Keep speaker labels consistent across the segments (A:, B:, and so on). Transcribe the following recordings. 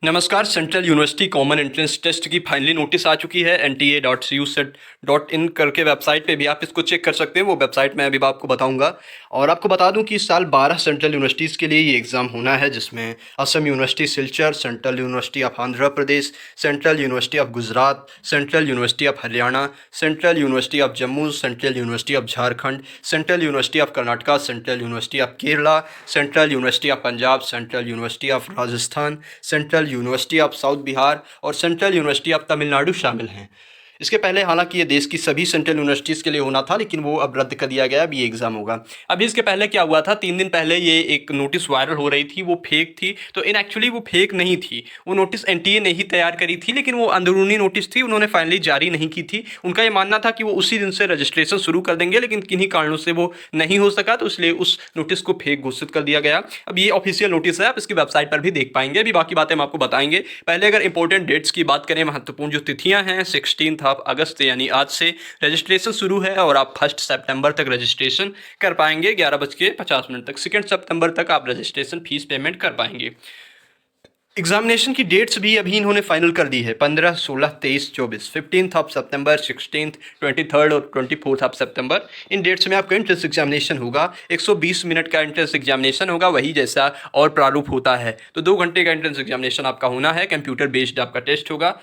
A: नमस्कार। Central university common entrance test की finally notice आ चुकी है। nta.cuset.in करके वेबसाइट पे भी आप इसको चेक कर सकते हैं। वो वेबसाइट मैं अभी आपको बताऊंगा। और आपको बता दूं कि इस साल 12 सेंट्रल यूनिवर्सिटीज़ के लिए ये एग्ज़ाम होना है, जिसमें Assam university Silchar, central university of Andhra Pradesh, central university of Gujarat, central university of Haryana, central university of Jammu, central university of Jharkhand, central university of Karnataka, central university of Kerala, central university of Punjab, central university of Rajasthan, central university of south Bihar और central university of Tamil Nadu शामिल हैं। इसके पहले हालांकि ये देश की सभी सेंट्रल यूनिवर्सिटीज़ के लिए होना था, लेकिन वो अब रद्द कर दिया गया। अब ये एग्ज़ाम होगा। अभी इसके पहले क्या हुआ था, 3 दिन पहले ये एक नोटिस वायरल हो रही थी, वो फेक थी। तो इन एक्चुअली वो फेक नहीं थी, वो नोटिस एनटीए ने ही तैयार करी थी, लेकिन वो अंदरूनी नोटिस थी, उन्होंने फाइनली जारी नहीं की थी। उनका ये मानना था कि वो उसी दिन से रजिस्ट्रेशन शुरू कर देंगे, लेकिन किन्हीं कारणों से वो नहीं हो सका, तो इसलिए उस नोटिस को फेक घोषित कर दिया गया। अब ये ऑफिशियल नोटिस है, आप इसकी वेबसाइट पर भी देख पाएंगे। अभी बाकी बातें हम आपको बताएंगे। पहले अगर इंपॉर्टेंट डेट्स की बात करें, महत्वपूर्ण जो तिथियां हैं, 16 अगस्त यानी आज से रजिस्ट्रेशन शुरू है और आप 1 सितंबर तक रजिस्ट्रेशन कर पाएंगे 11:50 तक। 2 सितंबर तक आप रजिस्ट्रेशन फीस पेमेंट कर पाएंगे। एग्जामिनेशन की डेट्स भी अभी इन्होंने फाइनल कर दी है। 15, 16, 23, 24, 15 सितंबर, 16, 23 और 24 सितंबर। इन डेट्स में आपका एंट्रेंस एग्जामिनेशन होगा। 120 मिनट का एंट्रेंस एग्जामिनेशन होगा, वही जैसा और प्रारूप होता है। तो 2 घंटे का एंट्रेंस एग्जामिनेशन आपका होना है। कंप्यूटर बेस्ड आपका टेस्ट होगा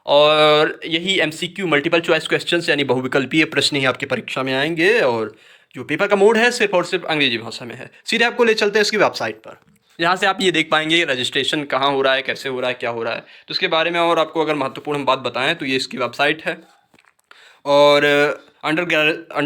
A: और यही एमसीक्यू मल्टीपल चॉइस क्वेश्चंस यानी बहुविकल्पीय प्रश्न ही आपकी परीक्षा में आएंगे। और जो पेपर का मोड है सिर्फ और सिर्फ अंग्रेजी भाषा में है। सीधे आपको ले चलते हैं इसकी वेबसाइट पर, यहाँ से आप ये देख पाएंगे रजिस्ट्रेशन कहाँ हो रहा है, कैसे हो रहा है, क्या हो रहा है। तो इसके बारे में और आपको अगर महत्वपूर्ण हम बात बताएं तो ये इसकी वेबसाइट है। और अंडर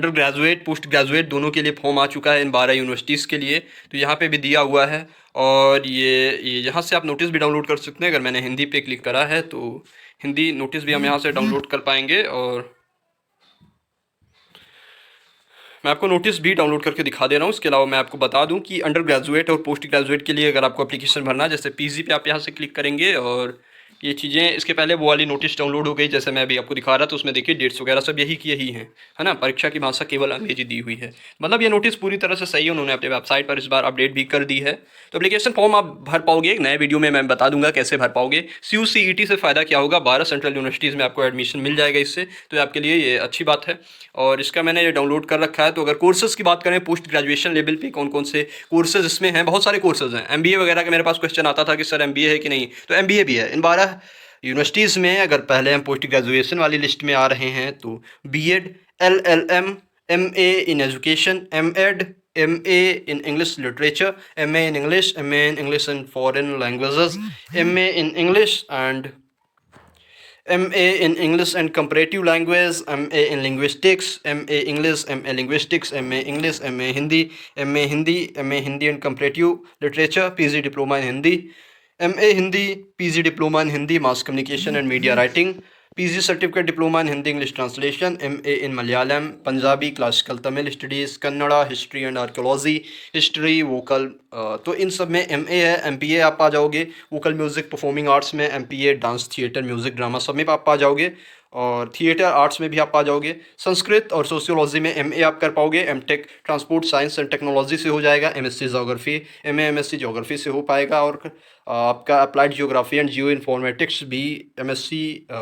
A: ग्रेजुएट पोस्ट ग्रेजुएट दोनों के लिए फॉर्म आ चुका है इन 12 यूनिवर्सिटीज़ के लिए। तो यहाँ पे भी दिया हुआ है। और ये यहाँ से आप नोटिस भी डाउनलोड कर सकते हैं। अगर मैंने हिंदी पे क्लिक करा है तो हिंदी नोटिस भी हम यहाँ से डाउनलोड कर पाएंगे। और मैं आपको नोटिस भी डाउनलोड करके दिखा दे रहा हूँ। इसके अलावा मैं आपको बता दूँ कि अंडर ग्रेजुएट और पोस्ट ग्रेजुएट के लिए अगर आपको एप्लीकेशन भरना है, जैसे पीजी पे आप यहाँ से क्लिक करेंगे और ये चीज़ें इसके पहले वो वाली नोटिस डाउनलोड हो गई, जैसे मैं अभी आपको दिखा रहा था। उसमें देखिए डेट्स वगैरह सब यही की यही हैं, है ना। परीक्षा की भाषा केवल अंग्रेजी दी हुई है। मतलब ये नोटिस पूरी तरह से सही है, उन्होंने अपने वेबसाइट पर इस बार अपडेट भी कर दी है। तो एप्लीकेशन फॉर्म आप भर पाओगे, एक नए वीडियो में मैं बता दूंगा कैसे भर पाओगे। CUCET से फ़ायदा क्या होगा, 12 सेंट्रल यूनिवर्सिटीज़ में आपको एडमिशन मिल जाएगा इससे। तो आपके लिए ये अच्छी बात है। और इसका मैंने ये डाउनलोड कर रखा है। तो अगर कोर्सेज़ की बात करें, पोस्ट ग्रेजुएशन लेवल पे कौन कौन से कोर्सेज इसमें हैं, बहुत सारे कोर्सेज हैं। MBA वगैरह का मेरे पास क्वेश्चन आता था कि सर MBA है कि नहीं, तो MBA भी है इन 12 यूनिवर्सिटीज़ में। अगर पहले हम पोस्ट ग्रेजुएशन वाली लिस्ट में आ रहे हैं तो BEd, LLM, MA in education, MEd, MA in English literature, MA in English, MA in English and foreign languages, MA in English and MA in English and Comparative Language, MA in Linguistics, MA English, MA Linguistics, MA English, MA Hindi, MA Hindi, MA Hindi and Comparative Literature, PG Diploma in Hindi, MA Hindi, PG Diploma in Hindi, Mass Communication and Media Writing, PG Certificate Diploma in Hindi English Translation, MA in Malayalam, Punjabi, Classical Tamil Studies, Kannada, History and Archaeology, History, Vocal। तो इन सब में MA है। MPA आप आ जाओगे vocal music performing arts में, MPA dance theatre music drama सब में आप आ जाओगे। और थिएटर आर्ट्स में भी आप आ जाओगे। संस्कृत और सोशियोलॉजी में MA आप कर पाओगे। MTech transport science and technology से हो जाएगा। MSc जोग्राफी, MSc जोग्राफी से हो पाएगा। और आपका applied geography and geo informatics भी MSc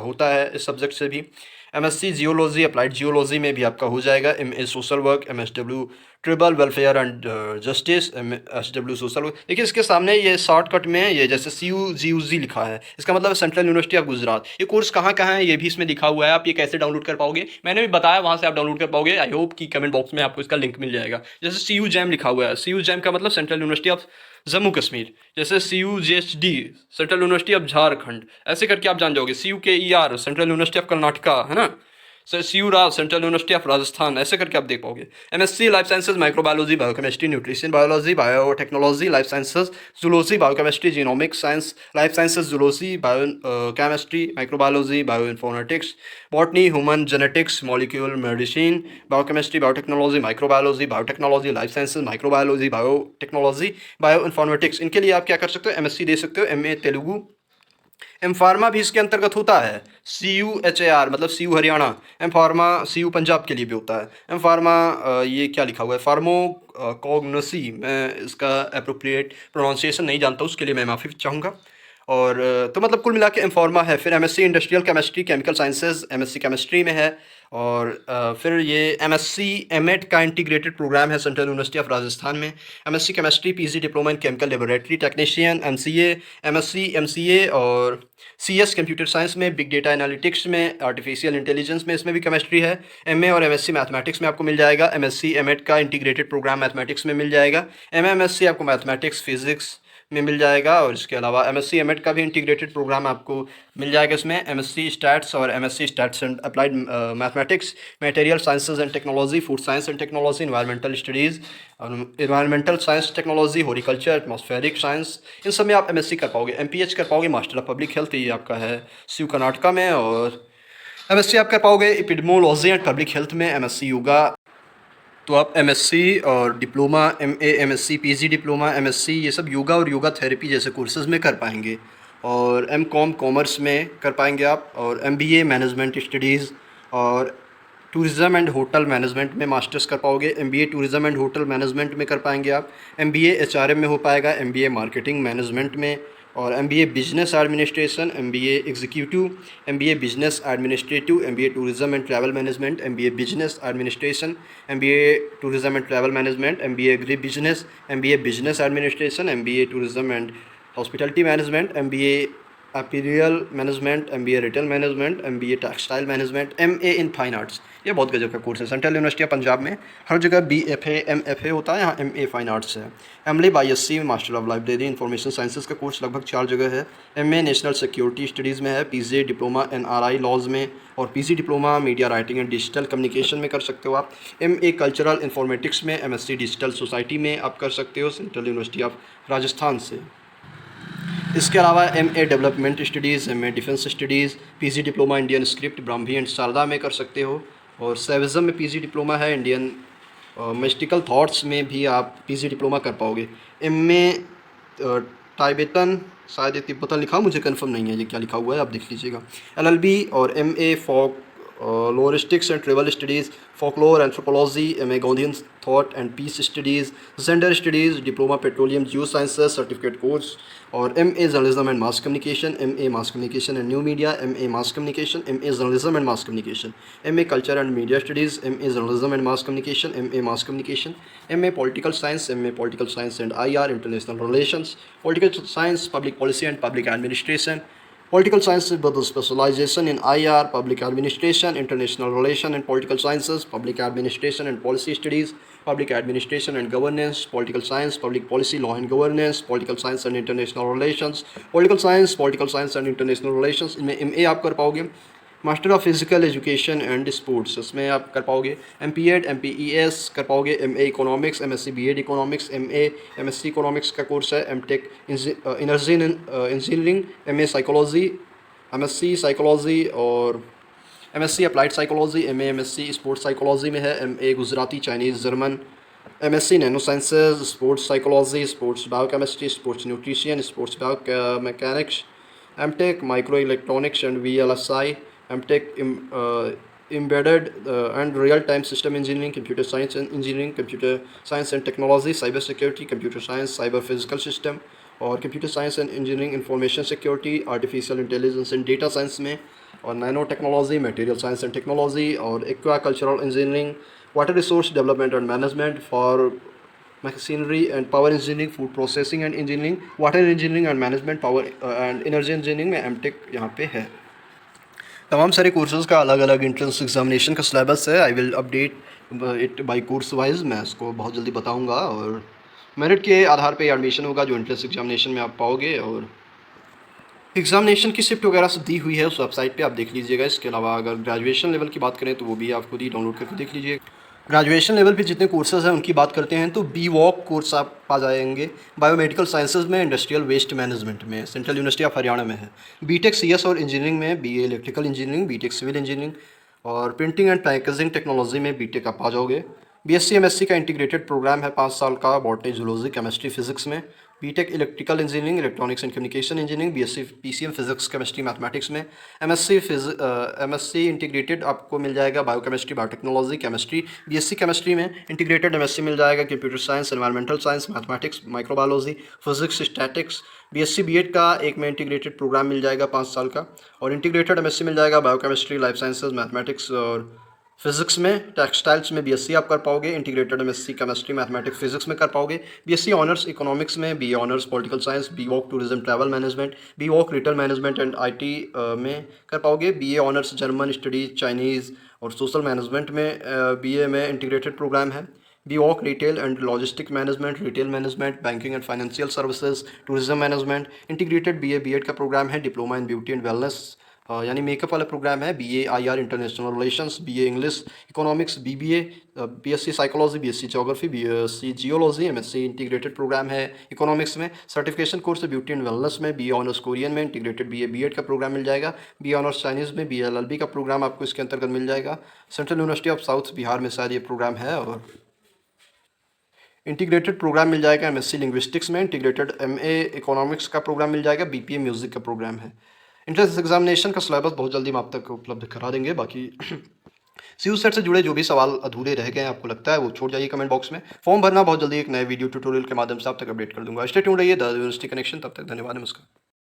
A: होता है इस सब्जेक्ट से भी। MSc जियोलॉजी, अप्लाइड जियोलॉजी में भी आपका हो जाएगा। MA social work, MSW tribal welfare and justice, MSW social work. देखिए इसके सामने ये शॉर्टकट में ये जैसे CUGUZ लिखा है, इसका मतलब है सेंट्रल यूनिवर्सिटी ऑफ गुजरात। ये कोर्स कहाँ कहाँ है ये भी इसमें लिखा हुआ है। आप ये कैसे डाउनलोड कर पाओगे मैंने भी बताया, वहाँ से आप डाउनलोड कर पाओगे। आई होप कि कमेंट बॉक्स में आपको इसका लिंक मिल जाएगा। जैसे CUJAM लिखा हुआ है, CUJAM का मतलब central university of Jammu Kashmir. जैसे CUJHD central university of Jharkhand, ऐसे करके आप जान जाओगे। CUKER central university of Karnataka, है ना। Sir CURA central university of Rajasthan, ऐसे करके आप देख पाओगे। MSc life sciences, microbiology, biochemistry, nutrition biology, biotechnology, life sciences, zoology, biochemistry, genomics science, life sciences, zoology, biochemistry, microbiology, bioinformatics, botany, human genetics, molecular medicine, biochemistry, biotechnology, microbiology, biotechnology, life sciences, microbiology, biotechnology, bioinformatics. इनके लिए आप क्या कर सकते हो, MSc दे सकते हो। MA Telugu. M pharma भी इसके अंतर्गत होता है। CUHAR मतलब CU Haryana. M pharma CU Punjab के लिए भी होता है। एम फार्मा ये क्या लिखा हुआ है, फार्मो कॉग्नसी, मैं इसका अप्रोप्रिएट प्रोनाउंसिएशन नहीं जानता, उसके लिए मैं माफ़ी चाहूँगा। और तो मतलब कुल मिला के एम-फार्मा है। फिर MSc industrial chemistry chemical sciences MSc chemistry में है। और फिर ये एमएससी एमएड का इंटीग्रेटेड प्रोग्राम है सेंट्रल यूनिवर्सिटी ऑफ राजस्थान में। MSc chemistry PG diploma in chemical laboratory technician MCA MSc MCA और सीएस कंप्यूटर साइंस में, बिग डेटा एनालिटिक्स में, आर्टिफिशियल इंटेलिजेंस में, इसमें भी केमिस्ट्री है। एमए और एमएससी मैथमेटिक्स में आपको मिल जाएगा। एमएससी एमएड का इंटीग्रेटेड प्रोग्राम मैथमेटिक्स में मिल जाएगा। एमएमएससी आपको मैथमेटिक्स फिजिक्स में मिल जाएगा। और इसके अलावा एमएससी एमएड का भी इंटीग्रेटेड प्रोग्राम आपको मिल जाएगा। इसमें एमएससी स्टैट्स और MSc stats and applied mathematics, material sciences and technology, food science and technology, environmental studies, environmental science technology, horticulture, atmospheric science, इन सब में आप एमएससी कर पाओगे। एमपीएच कर पाओगे मास्टर ऑफ पब्लिक हेल्थ, ये आपका है सीयू कर्नाटका में। और एमएससी आप कर पाओगे एपिडेमोलॉजी एंड पब्लिक हेल्थ में, एमएससी योगा। तो आप एमएससी और diploma MA MSc PG diploma MSc ये सब योगा और योगा थेरेपी जैसे कोर्सेज़ में कर पाएंगे। और एमकॉम कॉमर्स में कर पाएंगे आप। और एमबीए मैनेजमेंट स्टडीज़ और टूरिज़्म एंड होटल मैनेजमेंट में मास्टर्स कर पाओगे। MBA tourism and hotel management में कर पाएंगे आप। एमबीए एचआरएम में हो पाएगा। एमबीए मार्केटिंग मैनेजमेंट में। और MBA business administration, MBA executive, MBA business administrative, MBA tourism and travel management, MBA business administration, MBA tourism and travel management, MBA agri business, MBA business administration, MBA tourism and hospitality management, MBA apparel management, MBA retail management, MBA textile management, MA in fine arts. ये बहुत गजब का course है। Central university of Punjab में हर जगह BFA MFA होता है, यहाँ एमए फाइन आर्ट्स है। एमले बाईएससी master of library information sciences का कोर्स लगभग 4 जगह है। एमए नेशनल सिक्योरिटी स्टडीज़ में है। पीजी डिप्लोमा एनआरआई लॉज में और PG diploma media writing and digital communication में कर सकते हो आप। एमए कल्चरल इंफॉर्मेटिक्स में, एमएससी डिजिटल सोसाइटी में आप कर सकते हो सेंट्रल यूनिवर्सिटी ऑफ राजस्थान से। इसके अलावा MA development studies, MA defence studies, PG diploma Indian script Brahmi and Sharada में कर सकते हो। और सेविज़म में पीजी डिप्लोमा है। इंडियन मिस्टिकल थॉट्स में भी आप पीजी डिप्लोमा कर पाओगे। एमए टाइबेटन, शायद ये तिब्बतन लिखा, मुझे कंफर्म नहीं है ये क्या लिखा हुआ है, आप देख लीजिएगा। एलएलबी और MA folkloristics and travel studies, folklore anthropology, MA Gandhian thought and peace studies, gender studies, diploma petroleum geo sciences certificate course. और MA journalism and mass communication, MA mass communication and new media, MA mass communication, MA journalism and mass communication, MA culture and media studies, MA journalism and mass communication, MA mass communication, MA political science, MA political science and IR international relations, political science, public policy and public administration, political sciences with a specialization in IR, public administration, international relation and political sciences, public administration and policy studies, public administration and governance, political science, public policy, law and governance, political science and international relations, political science and international relations। इनमें MA आप कर पाओगे। Master of physical education and sports, इसमें आप कर पाओगे। MPEd MPES कर पाओगे। MA economics, MSc BEd economics, MA MSc economics का कोर्स है। MTech energy engineering, MA psychology, MSc psychology और MSc applied psychology, MA MSc sports psychology में है। MA Gujarati, Chinese, German, MSc nano sciences, sports psychology, sports biochemistry, sports nutrition, sports biomechanics, MTech microelectronics and VLSI, MTech embedded and real-time system engineering, computer science and engineering, computer science and technology, cyber security, computer science, cyber physical system और computer science and engineering, information security, artificial intelligence and data science में, और nano technology, material science and technology और aquacultural engineering, water resource development and management, for machinery and power engineering, food processing and engineering, water engineering and management, power and energy engineering में MTech यहाँ पे है। तमाम सारे courses का अलग अलग इंट्रेंस एग्जामिनेशन का सिलेबस है। I will update it by course wise, मैं इसको बहुत जल्दी बताऊंगा। और मेरिट के आधार पे एडमिशन होगा जो इंट्रेंस एग्जामिनेशन में आप पाओगे। और एग्जामिनेशन की शिफ्ट वगैरह सब दी हुई है उस वेबसाइट पे, आप देख लीजिएगा। इसके अलावा अगर ग्रेजुएशन लेवल की बात करें तो वो भी आप खुद ही डाउनलोड करके देख लीजिए। ग्रेजुएशन लेवल पे जितने कोर्सेज़ हैं उनकी बात करते हैं तो बी वॉक कोर्स आप पा जाएंगे बायोमेडिकल साइंसेज में, इंडस्ट्रियल वेस्ट मैनेजमेंट में, सेंट्रल यूनिवर्सिटी ऑफ हरियाणा में है। बीटेक सीएस और इंजीनियरिंग में, BA electrical engineering, BTech civil engineering और प्रिंटिंग एंड पैकेजिंग टेक्नोलॉजी में बीटेक आप आ जाओगे। बीएससी एमएससी का इंटीग्रेटेड प्रोग्राम है 5 साल का, बॉटनी जूलॉजी केमिस्ट्री फिजिक्स में। BTech electrical engineering, electronics and communication engineering, BSc PCM physics chemistry mathematics में, एमएससी इंटीग्रेटेड आपको मिल जाएगा biochemistry biotechnology chemistry, BSc chemistry में इंटीग्रेटेड एमएससी मिल जाएगा computer science environmental science mathematics microbiology physics statics, BSc BEd का एक में इंटीग्रेटेड प्रोग्राम मिल जाएगा 5 साल का, और इंटीग्रेटेड एमएससी मिल जाएगा बायोकेमिस्ट्री लाइफ साइंसेज मैथमेटिक्स और फिजिक्स में, टेक्सटाइल्स में बीएससी आप कर पाओगे, integrated MSc chemistry mathematics physics में कर पाओगे, बीएससी ऑनर्स इकोनॉमिक्स में, BA honours political science, बीवॉक tourism travel management, बीवॉक retail management and IT में कर पाओगे, BA honours German studies Chinese और सोशल मैनेजमेंट में, बीए में इंटीग्रेटेड प्रोग्राम है, बीवॉक retail and logistic management retail management banking and financial services tourism management, integrated BA BEd का programme है, diploma in beauty and wellness यानी makeup वाला programme है, BA IR international relations, BA English economics, BBA BSc psychology, BSc geography, BSc geology, MSc integrated programme है economics में, certification course है beauty and wellness में, BA honours Korean में integrated BA BEd का programme मिल जाएगा, BA honours Chinese में BA LLB का प्रोग्राम आपको इसके अंतर्गत मिल जाएगा, central university of south Bihar में शायद ये प्रोग्राम है, और इंटीग्रेटेड प्रोग्राम मिल जाएगा एमएससी लिंग्विस्टिक्स में, इंटीग्रेटेड एमए इकोनॉमिक्स का प्रोग्राम मिल जाएगा, बीपीए म्यूज़िक का प्रोग्राम है। इंट्रेंस एग्जामिनेशन का सिलेबस बहुत जल्दी हम आप तक उपलब्ध करा देंगे। बाकी सी सेट से जुड़े जो भी सवाल अधूरे रह गए हैं आपको लगता है वो छोड़ जाइए कमेंट बॉक्स में। फॉर्म भरना बहुत जल्दी एक नए वीडियो ट्यूटोरियल के माध्यम से आप तक अपडेट कर दूंगा। स्टे ट्यून्ड रहिए द यूनिवर्सिटी कनेक्शन। तब तक धन्यवाद, नमस्कार।